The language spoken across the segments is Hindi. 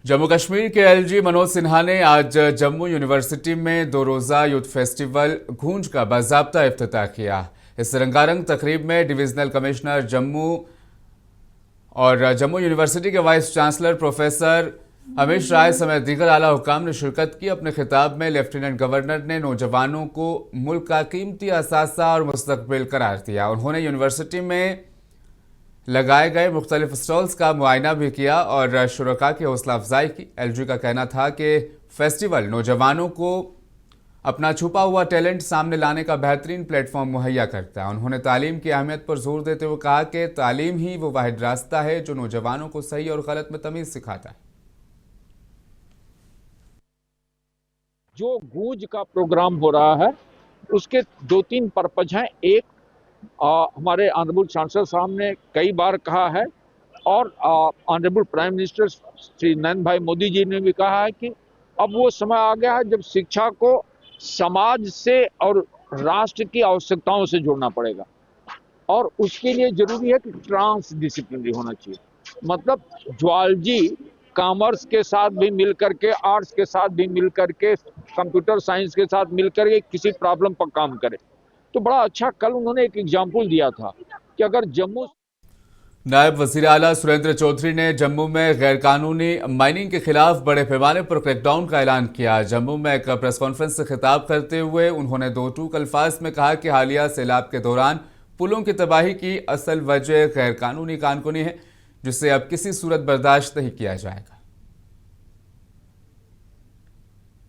जम्मू कश्मीर के एलजी मनोज सिन्हा ने आज जम्मू यूनिवर्सिटी में 2 रोज़ा यूथ फेस्टिवल गूंज का बाज़ाब्ता इफ्तिताह किया। इस रंगारंग तकरीब में डिविजनल कमिश्नर जम्मू और जम्मू यूनिवर्सिटी के वाइस चांसलर प्रोफेसर अमीश राय समेत दीगर आला हुकाम ने शिरकत की। अपने खिताब में लेफ्टिनेंट गवर्नर ने नौजवानों को मुल्क का कीमती असासा और मुस्तकबिल करार दिया। उन्होंने यूनिवर्सिटी में लगाए गए मुख्तलिफ स्टॉल्स का मुआयना भी किया और शुरका की हौसला अफजाई की। एलजी का कहना था कि फेस्टिवल नौजवानों को अपना छुपा हुआ टैलेंट सामने लाने का बेहतरीन प्लेटफॉर्म मुहैया करता है। उन्होंने तालीम की अहमियत पर जोर देते हुए कहा कि तालीम ही वो वाहिद रास्ता है जो नौजवानों को सही और गलत में तमीज़ सिखाता है। जो गूंज का प्रोग्राम हो रहा है उसके 2-3 पर्पज हैं। एक, हमारे ऑनरेबल चांसलर साहब ने कई बार कहा है और honourable prime minister Shri Narendra भाई मोदी जी ने भी कहा है कि अब वो समय आ गया है जब शिक्षा को समाज से और राष्ट्र की आवश्यकताओं से जोड़ना पड़ेगा और उसके लिए जरूरी है कि ट्रांस डिसिप्लिनरी होना चाहिए। मतलब ज्वालजी कॉमर्स के साथ भी मिल करके, आर्ट्स के साथ भी मिल करके, कंप्यूटर साइंस के साथ मिल करके किसी प्रॉब्लम पर काम करे। तो बड़ा अच्छा कल उन्होंने एक एग्जाम्पल दिया था कि अगर जम्मू। नायब वज़ीर आला सुरेंद्र चौधरी ने जम्मू में गैरकानूनी माइनिंग के खिलाफ बड़े पैमाने पर क्रैकडाउन का ऐलान किया। जम्मू में एक प्रेस कॉन्फ्रेंस से खिताब करते हुए उन्होंने दो टूक अल्फाज में कहा कि हालिया सैलाब के दौरान पुलों की तबाही की असल वजह गैरकानूनी कानूनी है, जिसे अब किसी सूरत बर्दाश्त नहीं किया जाएगा।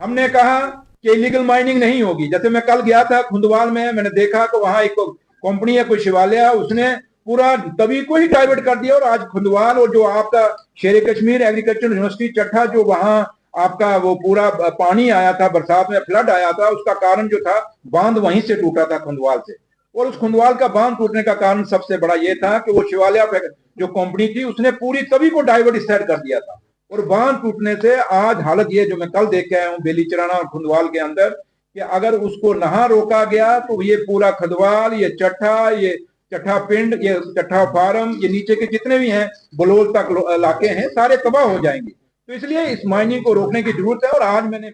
हमने कहा कि इलीगल माइनिंग नहीं होगी। जैसे मैं कल गया था खुंदवाल में, मैंने देखा कि वहां एक कंपनी है, कोई शिवालय, उसने पूरा तभी को ही डाइवर्ट कर दिया और आज खुंदवाल और जो आपका शेर कश्मीर एग्रीकल्चर यूनिवर्सिटी चट्ठा, जो वहां आपका वो पूरा पानी आया था, बरसात में फ्लड आया था, उसका कारण जो था बांध वहीं से टूटा था खुंदवाल से। और उस खुंदवाल का बांध टूटने का कारण सबसे बड़ा ये था कि वो शिवालय जो कंपनी थी उसने पूरी तभी को डाइवर्ट इस साइड कर दिया था और बांध टूटने से आज हालत ये जो मैं कल देख के आया हूँ बेलीचराना और खुंदवाल के अंदर, कि अगर उसको नहा रोका गया तो ये पूरा खुंदवाल, ये चट्ठा, ये चट्ठा पिंड, ये चट्ठा फार्म, ये नीचे के जितने भी हैं बलोल तक इलाके हैं, सारे तबाह हो जाएंगे। तो इसलिए इस माइनिंग को रोकने की जरूरत है। और आज मैंने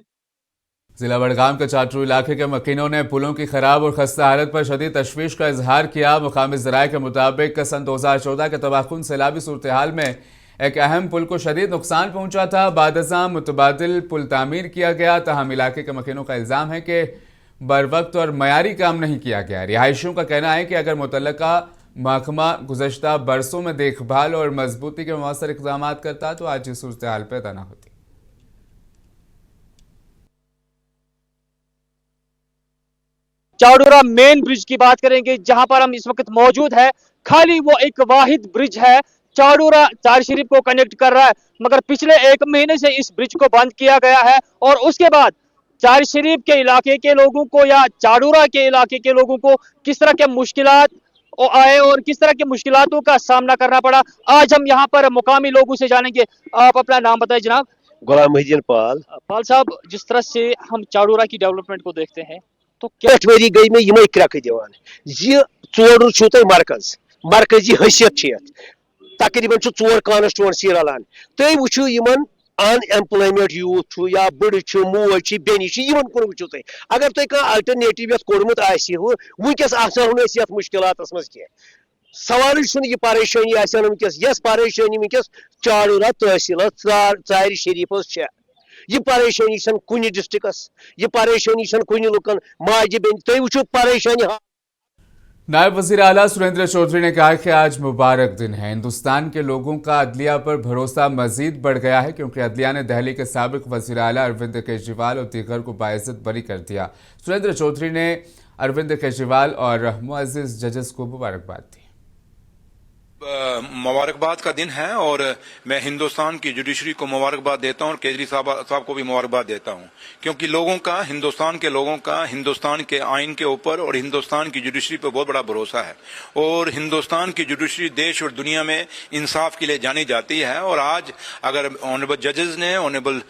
जिला बड़गाम के चाटरू इलाके के मकीनों ने पुलों की खराब और खस्ता हालत पर शदीद तशवीश का इजहार किया। मुकामी ज़राए के मुताबिक सन 2014 के तबाहकुन सैलाबी सूरत हाल में एक अहम पुल को शदीद नुकसान पहुंचा था। बादशाह मुतबादिल पुल तामीर किया गया, तहम इलाके के मकीनों का इल्ज़ाम है कि बर वक्त और मयारी काम नहीं किया गया। रिहायशियों का कहना है कि अगर मुतल्लका महकमा गुज़श्ता बरसों में देखभाल और मजबूती के मौसर इक़दाम करता तो आज ये सूरत हाल पैदा न होती। चाडोरा मेन ब्रिज की बात करेंगे, जहां पर हम इस वक्त मौजूद है। खाली वो एक वाहिद ब्रिज है, चाडोरा चार शरीफ को कनेक्ट कर रहा है, मगर पिछले 1 महीने से इस ब्रिज को बंद किया गया है और उसके बाद चार शरीफ के इलाके के लोगों को या चाडोरा के इलाके के लोगों को किस तरह के मुश्किलात आए और किस तरह के मुश्किलातों का सामना करना पड़ा, आज हम यहाँ पर मुकामी लोगों से जानेंगे। आप अपना नाम बताएं जनाब। गुलाम मुहिद्दीन पाल। पाल साहब, जिस तरह से हम चाडोरा की डेवलपमेंट को देखते हैं तो क्या वरी गई में यम क्रक दिवान यह चोर छो तुम मरकजी हैसियत तकरीबन 4 कॉन्स्टिट्यूएंसी रलान। तुम वुचु यमन अनएम्प्लॉयमेंट यूथ या बड़ मोज बेन कुन वुचु तुम। अगर तुम कह अल्टरनेटिव कोर्मुत वनकस ये मुश्किलात मज कह सवाल यह परेशानी वनकस यस परेशानी वनकस चाडोरा तहसील चार शरीफस यह परेशानी कुन डिस्ट्रिक्टस, यह परेशानी कुन लुकन माज बेन तुम वुचु परेशानी। नायब वज़ीर आला सुरेंद्र चौधरी ने कहा कि आज मुबारक दिन है। हिंदुस्तान के लोगों का अदलिया पर भरोसा मजीद बढ़ गया है क्योंकि अदलिया ने दिल्ली के साबिक वज़ीर आला अरविंद केजरीवाल और दीगर को बाइज्जत बरी कर दिया। सुरेंद्र चौधरी ने अरविंद केजरीवाल और मुअज़्ज़िज़ जजेस को मुबारकबाद दी। मुबारकबाद का दिन है और मैं हिंदुस्तान की जुडिशरी को मुबारकबाद देता हूं और केजरी साहब को भी मुबारकबाद देता हूं, क्योंकि लोगों का, हिंदुस्तान के लोगों का हिंदुस्तान के आइन के ऊपर और हिंदुस्तान की जुडिशरी पर बहुत बड़ा भरोसा है और हिंदुस्तान की जुडिशरी देश और दुनिया में इंसाफ के लिए जानी जाती है। और आज अगर ऑनरेबल जजेस ने, ऑनरेबल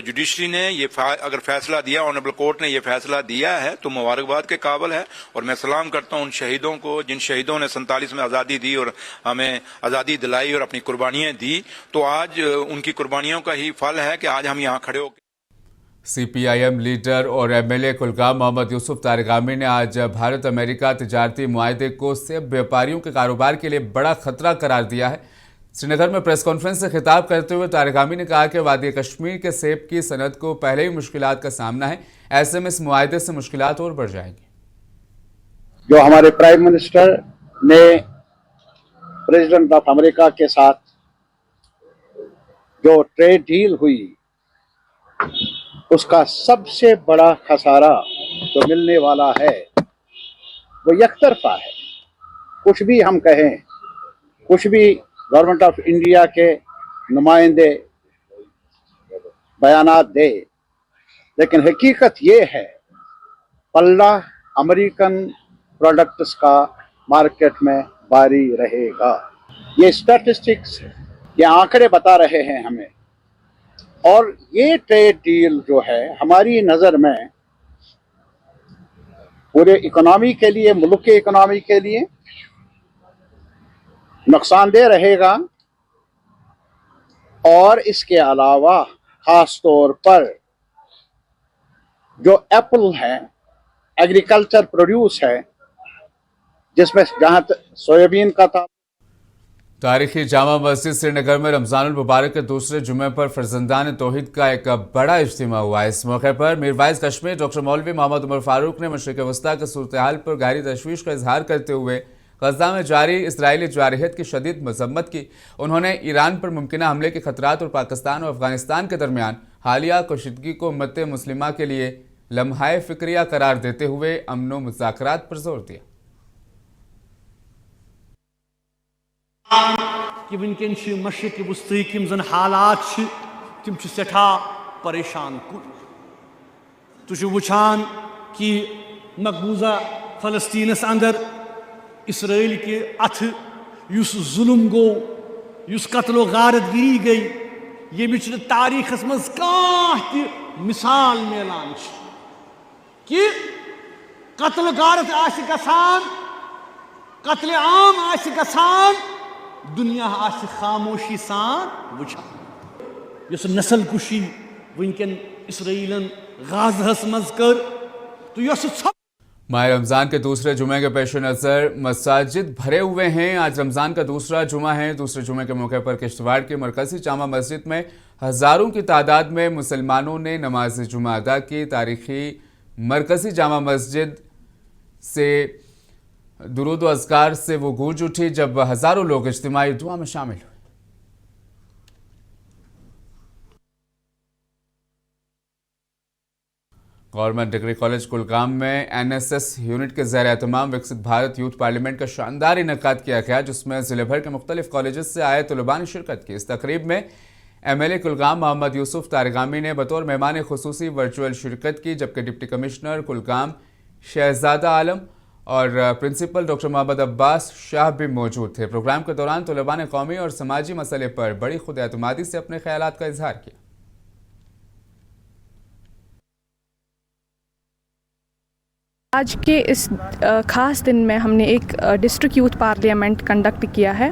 जुडिशरी ने ये अगर फैसला दिया, ऑनरेबल कोर्ट ने ये फैसला दिया है तो मुबारकबाद के काबिल है। और मैं सलाम करता हूं उन शहीदों को जिन शहीदों ने 47 में आज़ादी दी और हमें आज़ादी दिलाई और अपनी कुर्बानियां दी, तो आज उनकी कुर्बानियों का ही फल है कि आज हम यहाँ खड़े हो। CPIM लीडर और MLA कुलगाम मोहम्मद यूसुफ तारिगामी ने आज भारत अमेरिका तिजारती मुआहदे को सेब व्यापारियों के कारोबार के लिए बड़ा खतरा करार दिया है। श्रीनगर में प्रेस कॉन्फ्रेंस से खिताब करते हुए तारिगामी ने कहा कि वादी कश्मीर के सेब की सनत को पहले ही मुश्किलात का सामना है, ऐसे में इस मुआहदे से मुश्किलात और बढ़ जाएंगी। जो हमारे प्राइम मिनिस्टर ने प्रेसिडेंट ऑफ अमेरिका के साथ जो ट्रेड डील हुई, उसका सबसे बड़ा खसारा जो मिलने वाला है वो एकतरफा है। कुछ भी हम कहें, कुछ भी गवर्नमेंट ऑफ इंडिया के नुमाइंदे बयानात दे, लेकिन हकीकत ये है पल्ला अमेरिकन प्रोडक्ट्स का मार्केट में भारी रहेगा। ये स्टैटिस्टिक्स, ये आंकड़े बता रहे हैं हमें। और ये ट्रेड डील जो है हमारी नज़र में पूरे इकोनॉमी के लिए, मुल्क के इकोनॉमी के लिए नुकसानदेह रहेगा। और इसके अलावा खास तौर पर जो एप्पल है, एग्रीकल्चर प्रोड्यूस है, जिसमें जहां सोयाबीन का था। तारीखी जामा मस्जिद श्रीनगर में रमजानुल मुबारक के दूसरे जुमे पर फर्जंदान तौहीद का एक बड़ा इज्तिमा हुआ। इस मौके पर मीर वाइस कश्मीर डॉक्टर मौलवी मोहम्मद उमर फारूक ने मशरिक वस्ता की सूरत हाल पर गहरी तशवीश का इजहार करते हुए गजा में जारी इसराइली जारहियत की शदीद मजम्मत की। उन्होंने ईरान पर मुमकिना हमले के खतरात और पाकिस्तान और अफगानिस्तान के दरमियान हालिया कशीदगी को उम्मत मुस्लिमा के लिए लम्हाए फिक्रिया करार देते हुए अमन व मुज़ाकरात पर जोर दिया। कि वनकन मशरिक वस्ती यम जन हालात तम सठा परेशान कुन। तुम वुचान कि मकबूजा फलस्तीनस अंदर इसराइल के अथ युस जुल्म गो, युस कत्लो गारतगिरी गई, यमिच तारीखस मज कांह मिसाल मिलान कि कत्ल गारत आश गसान, कत्ल आम आश गसान, दुनिया आश खामोशी सान वुचान। यस नस्ल कुशी वनकन इसराइलन गाज़हस मज कर, तो यस माह रमज़ान के दूसरे जुमे के पेश नज़र मसाजिद भरे हुए हैं। आज रमज़ान का दूसरा जुमा है। दूसरे जुमे के मौके पर किश्तवाड़ की मरकज़ी जामा मस्जिद में हज़ारों की तादाद में मुसलमानों ने नमाज जुमा अदा की। तारीखी मरकज़ी जामा मस्जिद से दुरूद व अज़कार से वो गूंज उठी जब हज़ारों लोग इज्तिमाई दुआ में शामिल हुए। गवर्नमेंट डिग्री कॉलेज कुलगाम में NSS यूनिट के ज़ेर एहतमाम विकसित भारत यूथ पार्लियामेंट का शानदार इनकाद किया गया, जिसमें ज़िले भर के मुख्तलिफ कॉलेज से आए तलबा ने शिरकत की। इस तकरीब में MLA कुलगाम मोहम्मद यूसुफ तारिगामी ने बतौर मेहमान खुसूसी वर्चुअल शिरकत की, जबकि डिप्टी कमिश्नर कुलगाम शहजादा आलम और प्रिंसिपल डॉक्टर मोहम्मद अब्बास शाह भी मौजूद थे। प्रोग्राम के दौरान तलबा ने कौमी और समाजी मसले पर बड़ी खुद एतमादी से अपने ख्यालात का इजहार किया। आज के इस ख़ास दिन में हमने एक डिस्ट्रिक्ट यूथ पार्लियामेंट कंडक्ट किया है।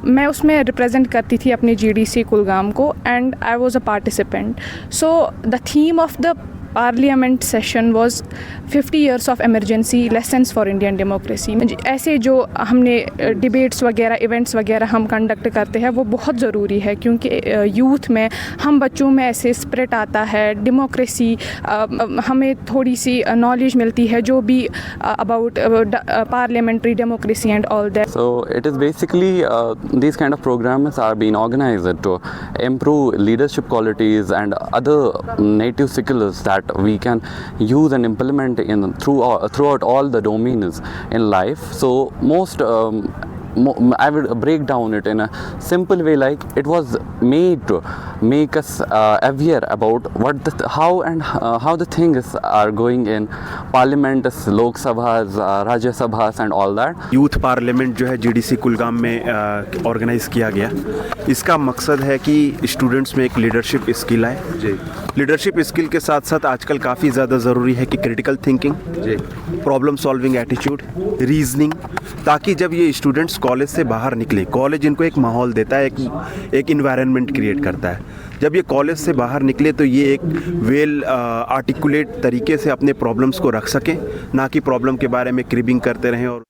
मैं उसमें रिप्रेजेंट करती थी अपने GDC कुलगाम को, and I was a participant. So the theme of the parliament session was 50 years of emergency lessons for Indian democracy. ऐसे जो हमने डिबेट्स वगैरह, इवेंट्स वगैरह हम कंडक्ट करते हैं वो बहुत ज़रूरी है, क्योंकि यूथ में, हम बच्चों में ऐसे स्पिरिट आता है, डेमोक्रेसी, हमें थोड़ी सी नॉलेज मिलती है जो भी about parliamentary democracy and all that. So it is basically these kind of programs are being organized to improve leadership qualities and other native skills that we can use and implement in throughout all the domains in life. So most I would break down it in a simple way, like it was made to make us aware about how the things are going in parliament, Lok Sabhas, Rajya Sabhas and all that. Youth parliament जो है जीडीसी कुलगाम में ऑर्गेनाइज़ किया गया। इसका मकसद है कि स्टूडेंट्स में एक लीडरशिप स्किल आए जी। लीडरशिप स्किल के साथ साथ आजकल काफ़ी ज़्यादा ज़रूरी है कि क्रिटिकल थिंकिंग जी, प्रॉब्लम सॉल्विंग एटीट्यूड, रीजनिंग, ताकि जब ये स्टूडेंट्स कॉलेज से बाहर निकलें, कॉलेज इनको एक माहौल देता है, एक इन्वायरमेंट क्रिएट करता है। जब ये कॉलेज से बाहर निकले तो ये एक वेल आर्टिकुलेट तरीके से अपने प्रॉब्लम्स को रख सकें, ना कि प्रॉब्लम के बारे में क्रिबिंग करते रहें। और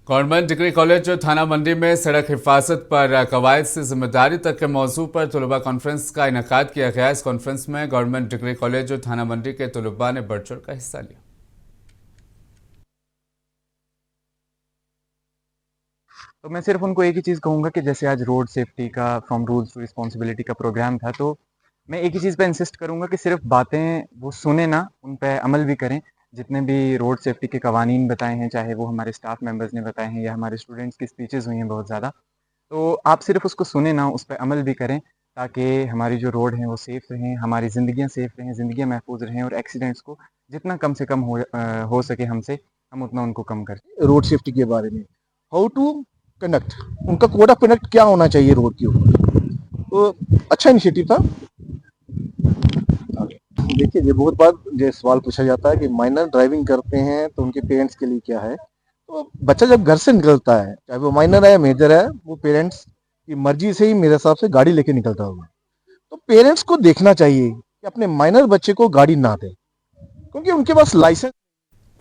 गवर्नमेंट डिग्री कॉलेज थाना मंडी में सड़क हिफाजत पर कवायद से जिम्मेदारी तक के मौजू पर तलबा कॉन्फ्रेंस का इनेकाद किया गया। इस कॉन्फ्रेंस में गवर्नमेंट डिग्री कॉलेज थाना मंडी के तलबा ने बढ़ चढ़ का हिस्सा लिया। तो मैं सिर्फ उनको एक ही चीज़ कहूँगा कि जैसे आज रोड सेफ्टी का फ्रॉम रूल्स टू रिस्पॉन्सिबिलिटी का प्रोग्राम था, तो मैं एक ही चीज़ पे इंसिस्ट करूँगा कि सिर्फ बातें वो सुने ना, उन पे अमल भी करें। जितने भी रोड सेफ्टी के कवानीन बताए हैं, चाहे वो हमारे स्टाफ मेंबर्स ने बताए हैं या हमारे स्टूडेंट्स की स्पीचेस हुई हैं बहुत ज़्यादा, तो आप सिर्फ उसको सुने ना, उस पर अमल भी करें, ताकि हमारी जो रोड हैं वो सेफ़ रहें, हमारी ज़िंदगियाँ सेफ़ रहें, ज़िंदगियाँ महफूज रहें और एक्सीडेंट्स को जितना कम से कम हो सके हमसे, हम उतना उनको कम करें। रोड सेफ्टी के बारे में हाउ टू कंडक्ट, उनका कोड ऑफ कंडक्ट क्या होना चाहिए रोड के ऊपर, तो अच्छा इनिशिएटिव था। देखिए, ये बहुत बार ये सवाल पूछा जाता है कि माइनर ड्राइविंग करते हैं तो उनके पेरेंट्स के लिए क्या है। तो बच्चा जब घर से निकलता है, चाहे वो माइनर है या मेजर है, वो पेरेंट्स की मर्जी से ही मेरे हिसाब से गाड़ी लेके निकलता होगा। तो पेरेंट्स को देखना चाहिए कि अपने माइनर बच्चे को गाड़ी ना दें, क्योंकि उनके पास लाइसेंस